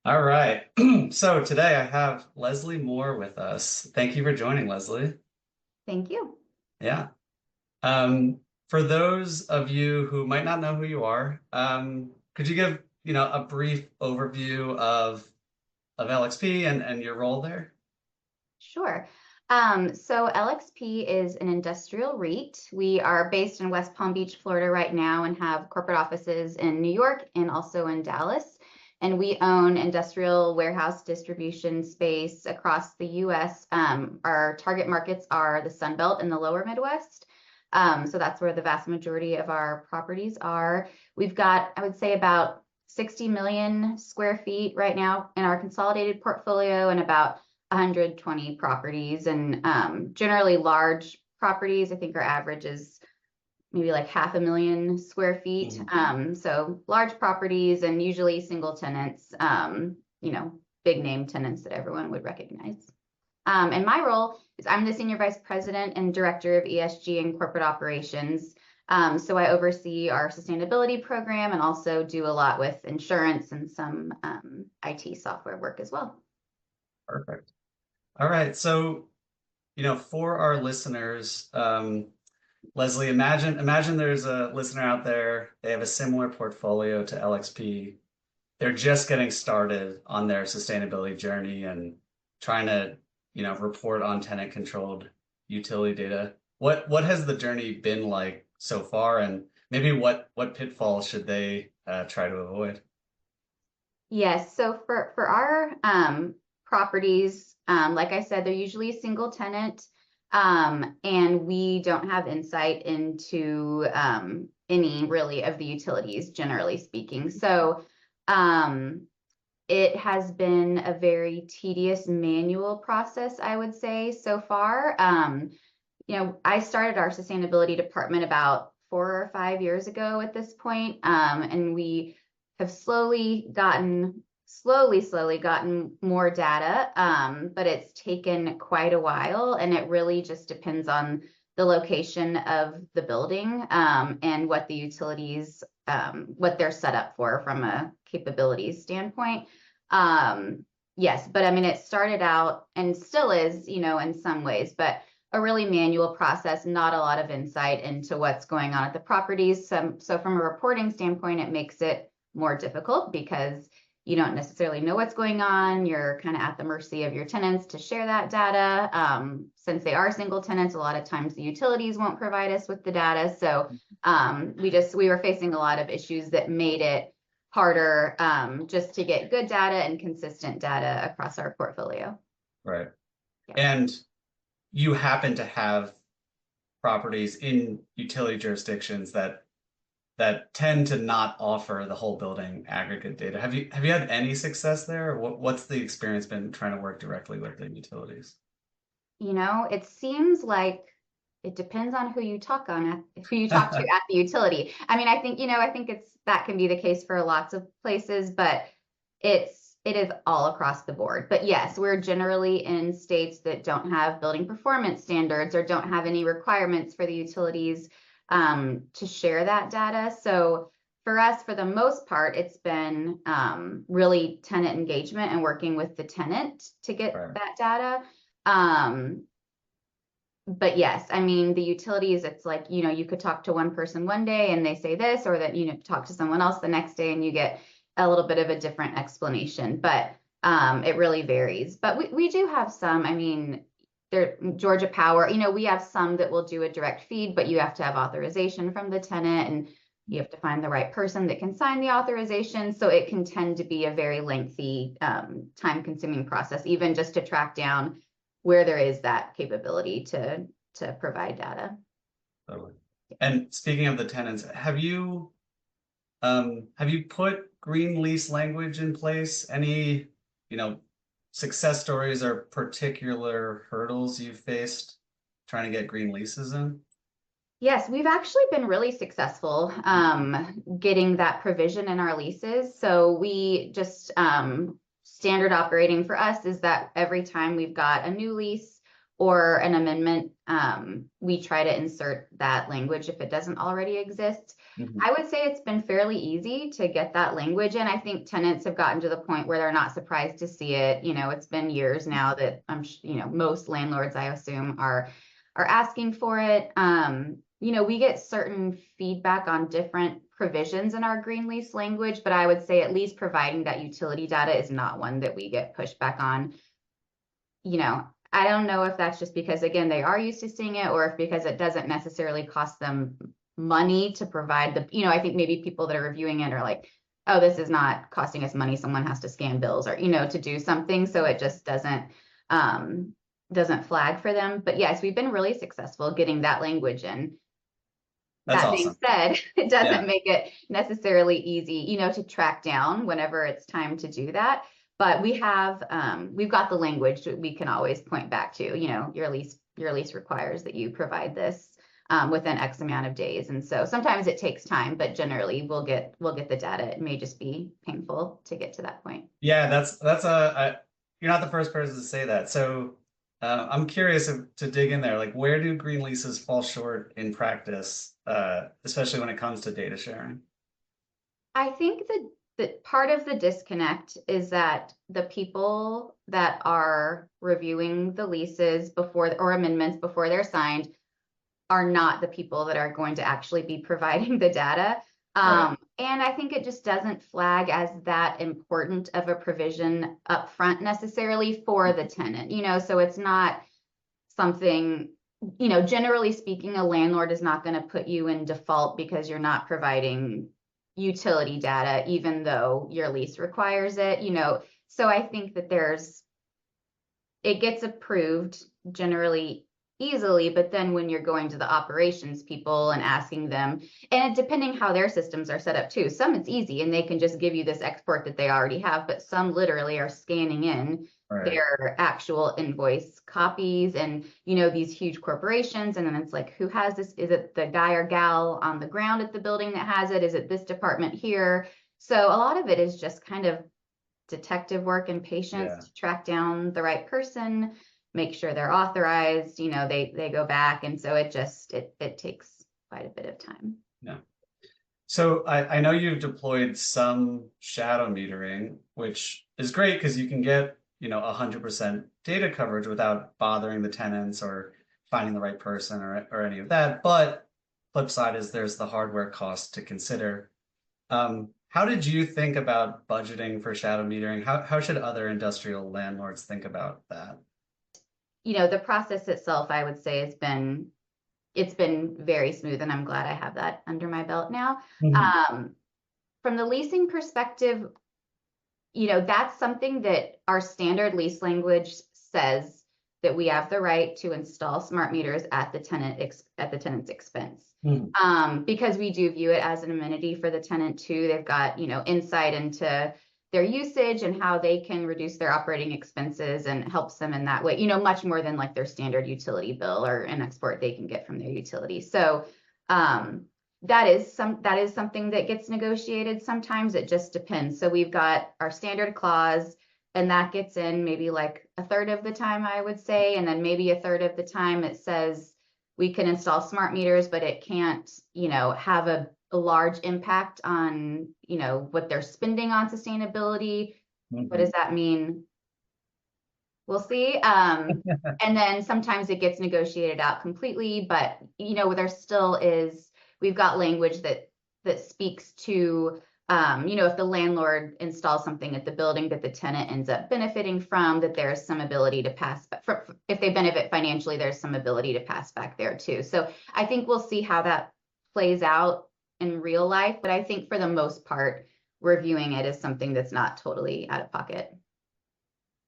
All right. So today I have Leslie Moore with us. Thank you for joining, Leslie. Thank you. Yeah. Um, for those of you who might not know who you are, could you give, a brief overview of LXP and your role there? Sure. So LXP is an industrial REIT. We are based in West Palm Beach, Florida right now and have corporate offices in New York and also in Dallas. And we own industrial warehouse distribution space across the US. Our target markets are the Sun Belt and the lower Midwest. So that's where the vast majority of our properties are. We've got, I would say, about 60 million square feet right now in our consolidated portfolio and about 120 properties and generally large properties. I think our average is maybe like 500,000 square feet. Mhm. So large properties and usually single tenants, big name tenants that everyone would recognize. And my role is I'm the Senior Vice President and Director of ESG and Corporate Operations. So I oversee our sustainability program and also do a lot with insurance and some IT software work as well. Perfect. All right. So, for our listeners, Leslie, imagine there's a listener out there. They have a similar portfolio to LXP. They're just getting started on their sustainability journey and trying to, report on tenant-controlled utility data. What has the journey been like so far, and maybe what pitfalls should they try to avoid? Yes, so for our properties, like I said, they're usually single tenant, and we don't have insight into any really of the utilities, generally speaking. So it has been a very tedious manual process, I would say, so far. I started our sustainability department about 4 or 5 years ago at this point, and we have slowly gotten more data, but it's taken quite a while, and it really just depends on the location of the building and what the utilities, what they're set up for from a capabilities standpoint. Yes, but I mean, it started out and still is, in some ways, but a really manual process, not a lot of insight into what's going on at the properties. So from a reporting standpoint, it makes it more difficult because you don't necessarily know what's going on. You're kind of at the mercy of your tenants to share that data. Since they are single tenants, a lot of times the utilities won't provide us with the data. So we were facing a lot of issues that made it harder just to get good data and consistent data across our portfolio. Right. Yeah. And you happen to have properties in utility jurisdictions that tend to not offer the whole building aggregate data. Have you had any success there? Or what's the experience been trying to work directly with the utilities? It seems like it depends on who you talk to at the utility. I mean, I think that can be the case for lots of places, but it is all across the board. But yes, we're generally in states that don't have building performance standards or don't have any requirements for the utilities to share that data. So for us, for the most part, it's been really tenant engagement and working with the tenant to get Right. that data. But yes, I mean, the utilities, it's like, you could talk to one person one day and they say this, or that, talk to someone else the next day and you get a little bit of a different explanation, but it really varies. But we do have some, I mean, Georgia Power, we have some that will do a direct feed, but you have to have authorization from the tenant and you have to find the right person that can sign the authorization. So it can tend to be a very lengthy, time-consuming process, even just to track down where there is that capability to provide data. Totally. And speaking of the tenants, have you put green lease language in place? Any, you know, success stories or particular hurdles you've faced trying to get green leases in? Yes, we've actually been really successful getting that provision in our leases. So we just standard operating for us is that every time we've got a new lease or an amendment, we try to insert that language if it doesn't already exist. Mhm. I would say it's been fairly easy to get that language in. I think tenants have gotten to the point where they're not surprised to see it. It's been years now that most landlords, I assume, are asking for it. We get certain feedback on different provisions in our green lease language, but I would say at least providing that utility data is not one that we get pushback on. I don't know if that's just because, again, they are used to seeing it, or if because it doesn't necessarily cost them money to provide I think maybe people that are reviewing it are like, oh, this is not costing us money. Someone has to scan bills or, to do something. So it just doesn't flag for them. But yes, we've been really successful getting that language in. That's That being awesome. said, it doesn't Yeah. make it necessarily easy, to track down whenever it's time to do that. But we've got the language that we can always point back to. Your lease requires that you provide this within X amount of days. And so sometimes it takes time, but generally we'll get the data. It may just be painful to get to that point. Yeah, you're not the first person to say that. So I'm curious to dig in there. Like, where do green leases fall short in practice, especially when it comes to data sharing? I think that part of the disconnect is that the people that are reviewing the leases before or amendments before they're signed are not the people that are going to actually be providing the data. Right. And I think it just doesn't flag as that important of a provision up front necessarily for the tenant, so it's not something, generally speaking, a landlord is not going to put you in default because you're not providing utility data, even though your lease requires it, So I think that it gets approved generally easily, but then when you're going to the operations people and asking them, and depending how their systems are set up too, some it's easy and they can just give you this export that they already have, but some literally are scanning in Right. their actual invoice copies and these huge corporations, and then it's like, who has this? Is it the guy or gal on the ground at the building that has it? Is it this department here? So a lot of it is just kind of detective work and patience Yeah. to track down the right person, make sure they're authorized, they go back. And so it takes quite a bit of time. Yeah. So I know you've deployed some shadow metering, which is great because you can get, 100% data coverage without bothering the tenants or finding the right person or any of that. But flip side is there's the hardware cost to consider. How did you think about budgeting for shadow metering? How should other industrial landlords think about that? The process itself, I would say, it's been very smooth, and I'm glad I have that under my belt now. Mhm. Um, from the leasing perspective, that's something that our standard lease language says, that we have the right to install smart meters at the tenant's expense. Mhm. Because we do view it as an amenity for the tenant too. They've got, insight into their usage and how they can reduce their operating expenses, and helps them in that way, much more than like their standard utility bill or an export they can get from their utility. So that is something that gets negotiated. Sometimes it just depends. So we've got our standard clause, and that gets in maybe like a third of the time, I would say, and then maybe a third of the time it says we can install smart meters, but it can't, have a large impact on, what they're spending on sustainability. What Mhm. does that mean? We'll see. And then sometimes it gets negotiated out completely, but there still is, we've got language that speaks to, if the landlord installs something at the building that the tenant ends up benefiting from, that there's some ability to pass back. If they benefit financially, there's some ability to pass back there too. So I think we'll see how that plays out in real life, but I think for the most part, reviewing it as something that's not totally out of pocket.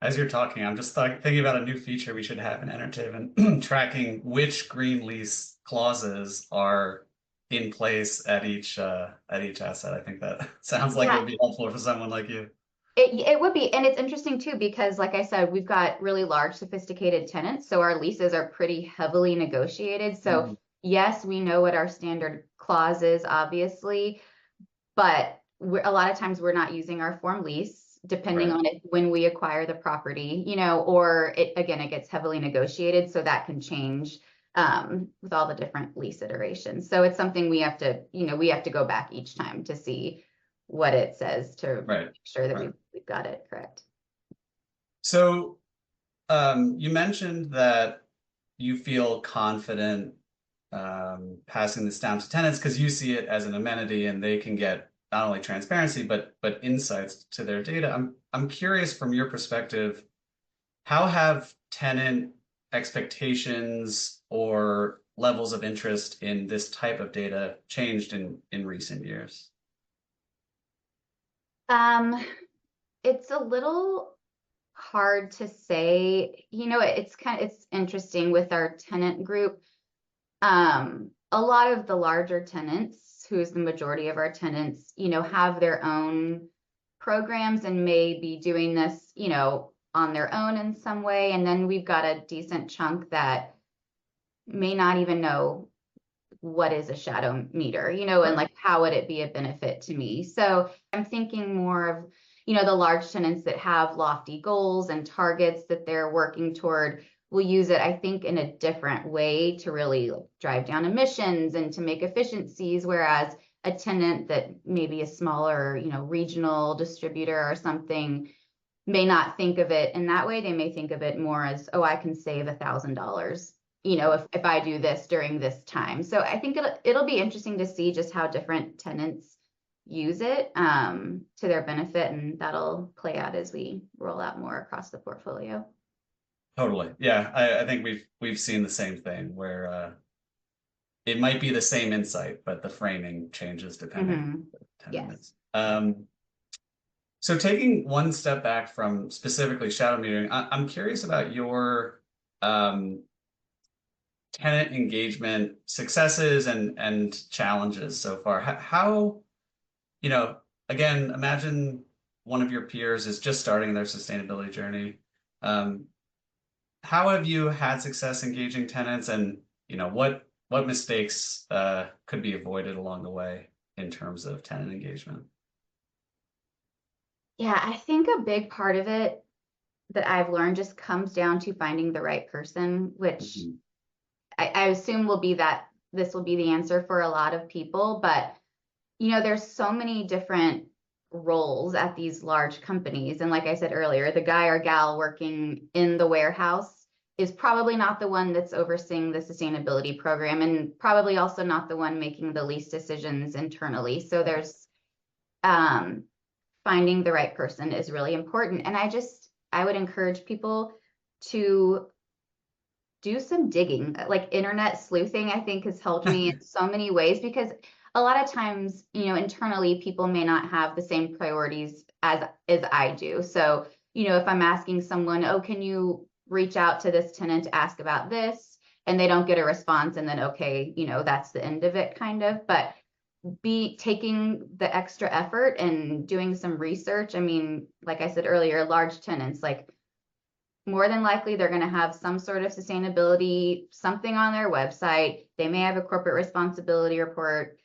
As you're talking, I'm just thinking about a new feature we should have in Enertiv and tracking which green lease clauses are in place at each asset. I think that sounds like it Yeah, would be helpful for someone like you. it would be, and it's interesting too, because like I said, we've got really large, sophisticated tenants, so our leases are pretty heavily negotiated. So Mhm. yes, we know what our standard clause is, obviously, but a lot of times we're not using our form lease. depending Right. on when we acquire the property, or it gets heavily negotiated, so that can change with all the different lease iterations. So it's something we have to go back each time to see what it says to Right. make sure that Right. we've got it correct. So you mentioned that you feel confident passing this down to tenants because you see it as an amenity and they can get not only transparency but insights to their data. I'm curious from your perspective, how have tenant expectations or levels of interest in this type of data changed in recent years? Um, it's a little hard to say. It's interesting with our tenant group. A lot of the larger tenants, who is the majority of our tenants, have their own programs and may be doing this, on their own in some way. And then we've got a decent chunk that may not even know what is a shadow meter, and Right. like how would it be a benefit to me? So I'm thinking more of, the large tenants that have lofty goals and targets that they're working toward will use it, I think, in a different way to really like drive down emissions and to make efficiencies, whereas a tenant that maybe a smaller, regional distributor or something may not think of it in that way. They may think of it more as, oh, I can save $1,000, if I do this during this time. So I think it'll be interesting to see just how different tenants use it to their benefit, and that'll play out as we roll out more across the portfolio. Totally. Yeah, I think we've seen the same thing where it might be the same insight, but the framing changes depending on Hmm. the tenant Yes. is. So taking one step back from specifically shadow metering, I'm curious about your um, tenant engagement successes and challenges so far. How, you know, again, imagine one of your peers is just starting their sustainability journey. Um, how have you had success engaging tenants, and what mistakes could be avoided along the way in terms of tenant engagement? Yeah, I think a big part of it that I've learned just comes down to finding the right person, which Mhm. I assume this will be the answer for a lot of people. But there's so many different roles at these large companies. And like I said earlier, the guy or gal working in the warehouse is probably not the one that's overseeing the sustainability program, and probably also not the one making the lease decisions internally. So there's um, finding the right person is really important. And I would encourage people to do some digging. Like internet sleuthing, I think has helped me in so many ways, because a lot of times, internally people may not have the same priorities as I do. So, if I'm asking someone, oh, can you reach out to this tenant to ask about this? And they don't get a response, and then okay, that's the end of it kind of. But be taking the extra effort and doing some research. I mean, like I said earlier, large tenants, like more than likely they're going to have some sort of sustainability something on their website. They may have a corporate responsibility report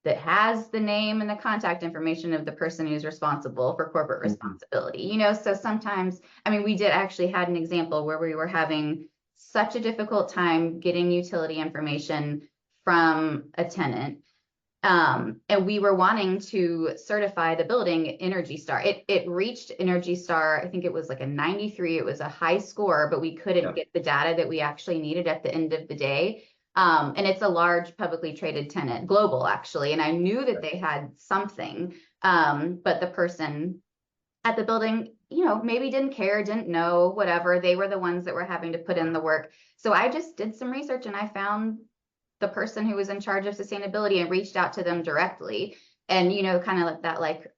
that has the name and the contact information of the person who's responsible for corporate Mhm. responsibility. So sometimes, I mean, we did actually had an example where we were having such a difficult time getting utility information from a tenant, and we were wanting to certify the building Energy Star. It reached Energy Star, I think it was like a 93. It was a high score, but we couldn't Yeah. get the data that we actually needed at the end of the day. And it's a large publicly traded tenant, global actually. And I knew that they had something, but the person at the building, maybe didn't care, didn't know, whatever. They were the ones that were having to put in the work. So I just did some research and I found the person who was in charge of sustainability and reached out to them directly, and kind of like that, like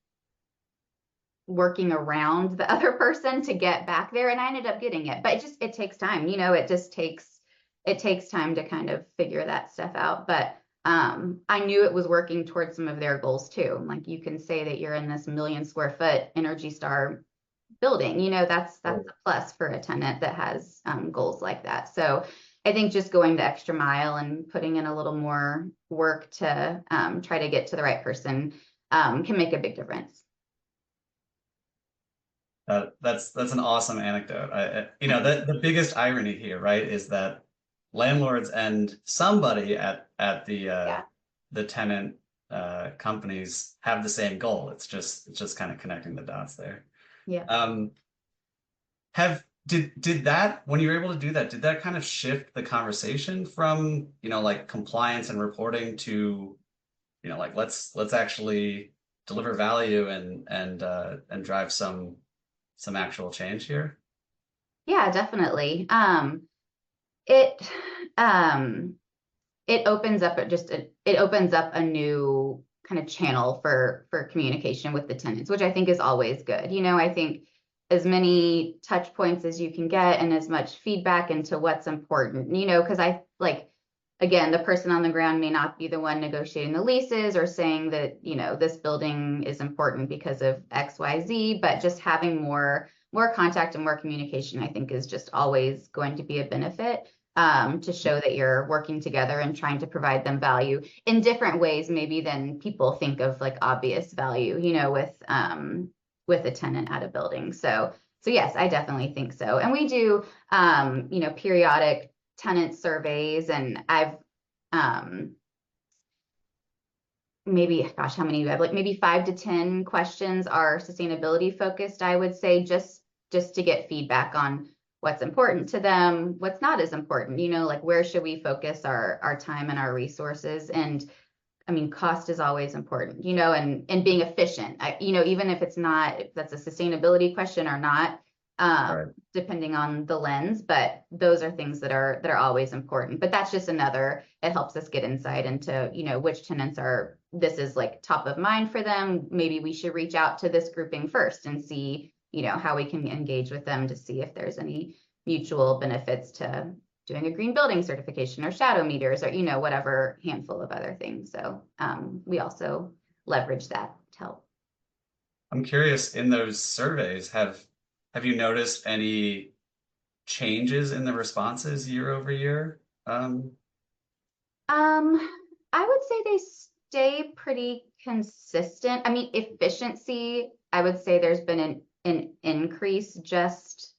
working around the other person to get back there, and I ended up getting it. But it takes time, it takes time to kind of figure that stuff out. But I knew it was working towards some of their goals too. Like, you can say that you're in this 1 million square foot Energy Star building, that's a plus for a tenant that has goals like that. So I think just going the extra mile and putting in a little more work to try to get to the right person can make a big difference. That's an awesome anecdote. The biggest irony here, right, is that landlords and somebody at Yeah. the tenant companies have the same goal. It's just kind of connecting the dots there. Yeah. Um, have did that when you were able to do that, did that kind of shift the conversation from, like compliance and reporting to, like let's actually deliver value and drive some actual change here? Yeah, definitely. It um it opens up it opens up a new kind of channel for communication with the tenants, which I think is always good. I think as many touch points as you can get and as much feedback into what's important, because I like, again, the person on the ground may not be the one negotiating the leases or saying that, this building is important because of XYZ, but just having more contact and more communication, I think is just always going to be a benefit, to show that you're working together and trying to provide them value in different ways, maybe than people think of like obvious value, with a tenant at a building. So yes, I definitely think so. And we do, periodic tenant surveys, and I've, um, maybe, gosh, how many you have? Like maybe 5 to 10 questions are sustainability focused, I would say, just to get feedback on what's important to them, what's not as important, like where should we focus our time and our resources. And I mean, cost is always important, and being efficient. Even if it's not, if that's a sustainability question or not, Right. depending on the lens, but those are things that are always important. But that's just another, it helps us get insight into, which tenants are, this is like top of mind for them. Maybe we should reach out to this grouping first and see, how we can engage with them to see if there's any mutual benefits to doing a green building certification or shadow meters, or whatever handful of other things. So we also leverage that to help. I'm curious, in those surveys, have you noticed any changes in the responses year over year? um I would say they stay pretty consistent. I mean, efficiency, I would say there's been an increase. Just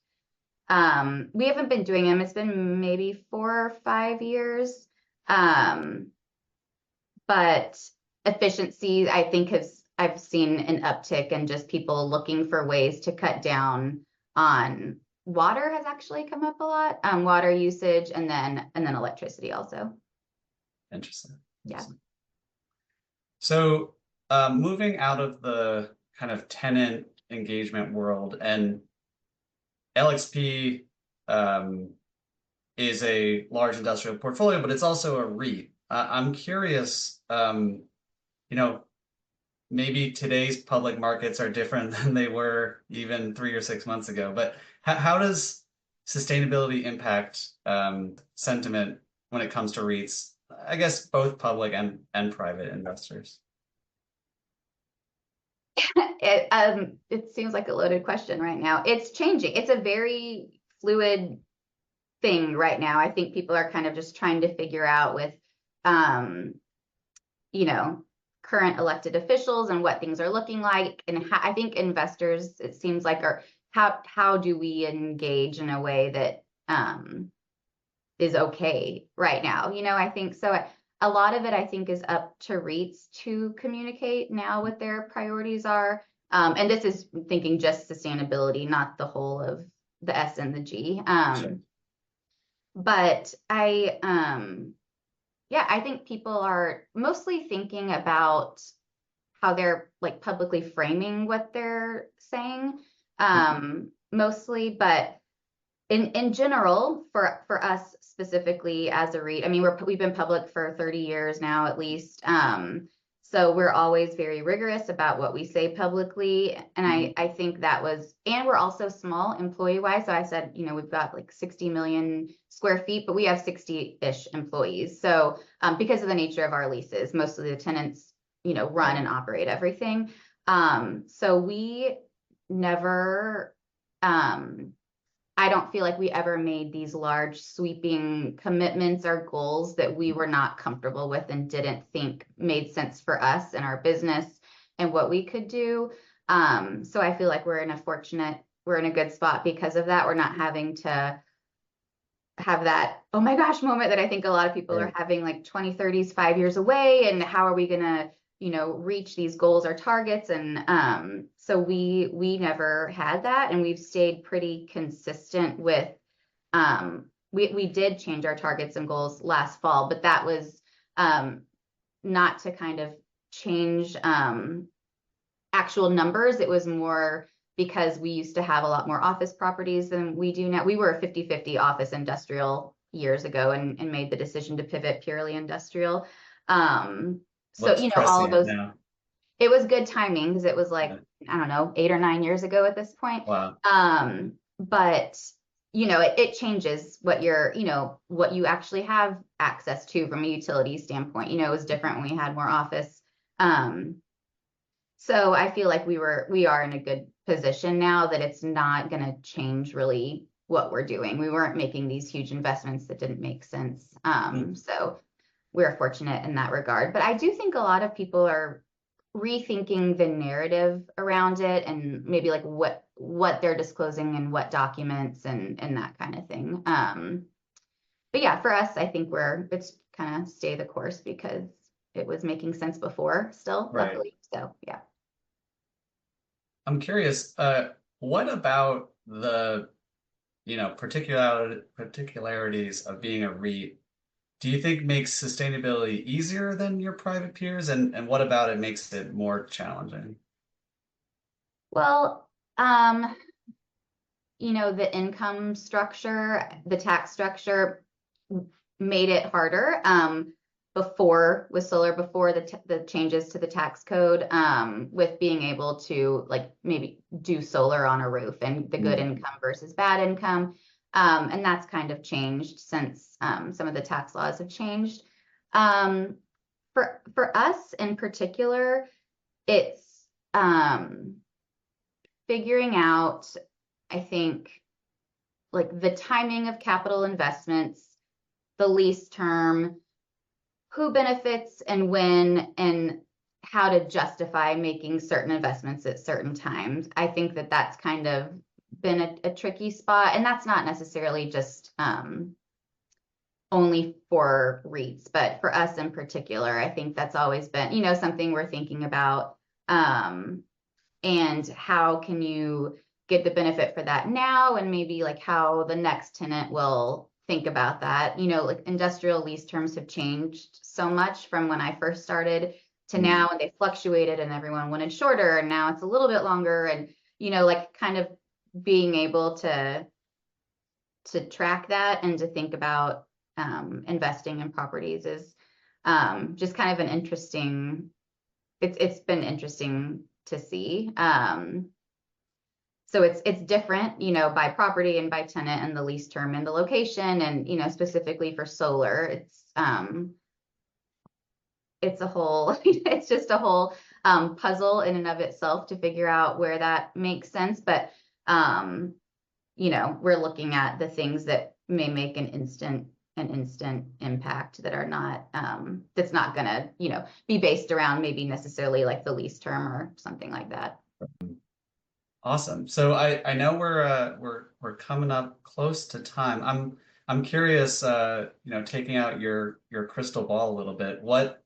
we haven't been doing them, it's been maybe 4 or 5 years. um but efficiency, I think, has, I've seen an uptick in just people looking for ways to cut down on water, has actually come up a lot. Water usage, and then electricity also. Interesting. Yeah. Interesting. So, moving out of the kind of tenant engagement world, and LXP is a large industrial portfolio, but it's also a REIT. I'm curious, you know, maybe today's public markets are different than they were even 3 or 6 months ago, but how does sustainability impact sentiment when it comes to REITs? I guess both public and private investors. It seems like a loaded question right now. It's changing. It's a very fluid thing right now. I think people are kind of just trying to figure out with, um, you know, current elected officials and what things are looking like. And how, I think investors, it seems like, are, how do we engage in a way that, is okay right now? I think so. A lot of it, I think, is up to REITs to communicate now what their priorities are. And this is thinking just sustainability, not the whole of the S and the G. Sure. But yeah, I think people are mostly thinking about how they're like publicly framing what they're saying, mostly. But in general, for us specifically as a REIT, I mean, we've been public for 30 years now at least. So we're always very rigorous about what we say publicly. And I think that was, and we're also small employee wise. So I said, we've got like 60 million square feet, but we have 60-ish employees. So because of the nature of our leases, most of the tenants, run and operate everything. So we never, I don't feel like we ever made these large sweeping commitments or goals that we were not comfortable with and didn't think made sense for us and our business and what we could do. So I feel like we're in a fortunate we're in a good spot because of that. We're not having to have that, oh my gosh, moment that I think a lot of people are Right. having, like 2030s, 5 years away, and how are we gonna, reach these goals or targets? And so we never had that, and we've stayed pretty consistent with we did change our targets and goals last fall, but that was not to kind of change actual numbers. It was more because we used to have a lot more office properties than we do now. We were 50-50 office industrial years ago, and made the decision to pivot purely industrial. So, What's all of pressing it those, now? it was good timing because it was like, Yeah. I don't know, 8 or 9 years ago at this point. Wow. But it changes what what you actually have access to from a utility standpoint. It was different when we had more office. Um, so I feel like we are in a good position now that it's not going to change really what we're doing. We weren't making these huge investments that didn't make sense. Mm. So we're fortunate in that regard. But I do think a lot of people are rethinking the narrative around it, and maybe like what they're disclosing and what documents and that kind of thing. But yeah, for us, I think it's kind of stay the course because it was making sense before still, Right. luckily. So yeah. I'm curious, what about the, particularities of being a REIT do you think makes sustainability easier than your private peers? And what about it makes it more challenging? Well, the income structure, the tax structure made it harder before with solar, before the changes to the tax code, with being able to like maybe do solar on a roof and the good Mm. income versus bad income. And that's kind of changed since some of the tax laws have changed. For us in particular, it's figuring out, I think, like the timing of capital investments, the lease term, who benefits and when, and how to justify making certain investments at certain times. I think that that's kind of been a tricky spot. And that's not necessarily just only for REITs, but for us in particular, I think that's always been, something we're thinking about. And how can you get the benefit for that now, and maybe like how the next tenant will think about that. Like industrial lease terms have changed so much from when I first started to Mm. now, and they fluctuated and everyone wanted shorter, and now it's a little bit longer. And like kind of being able to track that and to think about investing in properties is just kind of an interesting, it's been interesting to see. So it's different, by property and by tenant and the lease term and the location, and specifically for solar, it's a whole it's just a whole puzzle in and of itself to figure out where that makes sense. But we're looking at the things that may make an instant impact that are not that's not gonna be based around maybe necessarily like the lease term or something like that. Awesome. So I know we're coming up close to time. I'm curious, taking out your crystal ball a little bit, what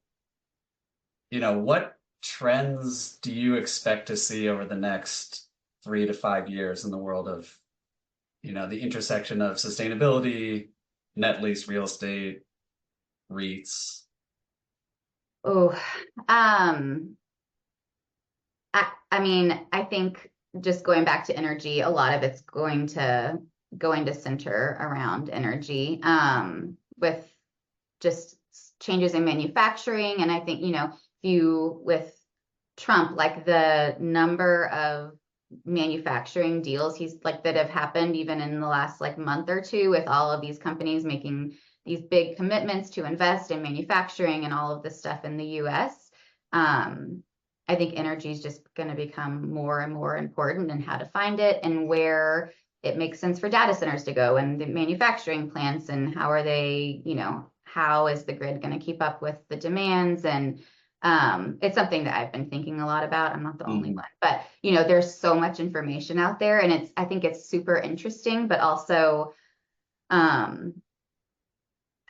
trends do you expect to see over the next 3 to 5 years in the world of, the intersection of sustainability, net lease real estate, REITs? Oh, um, I mean, I think just going back to energy, a lot of it's going to center around energy, with just changes in manufacturing. And I think, you with Trump, like the number of manufacturing deals he's like that have happened even in the last like month or two, with all of these companies making these big commitments to invest in manufacturing and all of this stuff in the US. I think energy is just going to become more and more important, and how to find it and where it makes sense for data centers to go, and the manufacturing plants, and how are they, how is the grid going to keep up with the demands? And It's something that I've been thinking a lot about. I'm not the only Mhm. one, but there's so much information out there, and I think it's super interesting, but also, um,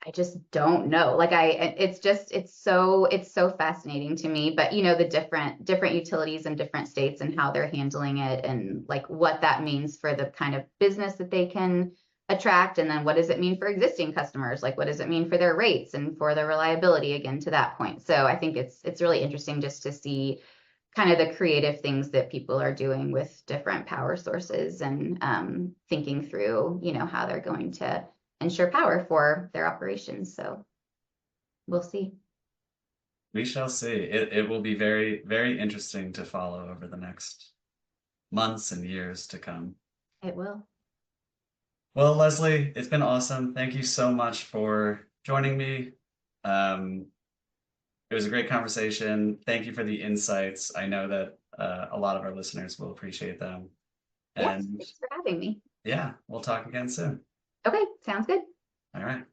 I just don't know. Like it's so fascinating to me, but the different utilities in different states and how they're handling it and like what that means for the kind of business that they can attract. And then what does it mean for existing customers? Like what does it mean for their rates and for the reliability again to that point. So I think it's really interesting just to see kind of the creative things that people are doing with different power sources and thinking through, how they're going to ensure power for their operations. So we'll see. We shall see. It will be very, very interesting to follow over the next months and years to come. It will. Well, Leslie, it's been awesome. Thank you so much for joining me. Um, it was a great conversation. Thank you for the insights. I know that a lot of our listeners will appreciate them. Yes, And thanks for having me. yeah, we'll talk again soon. Okay, sounds good. All right.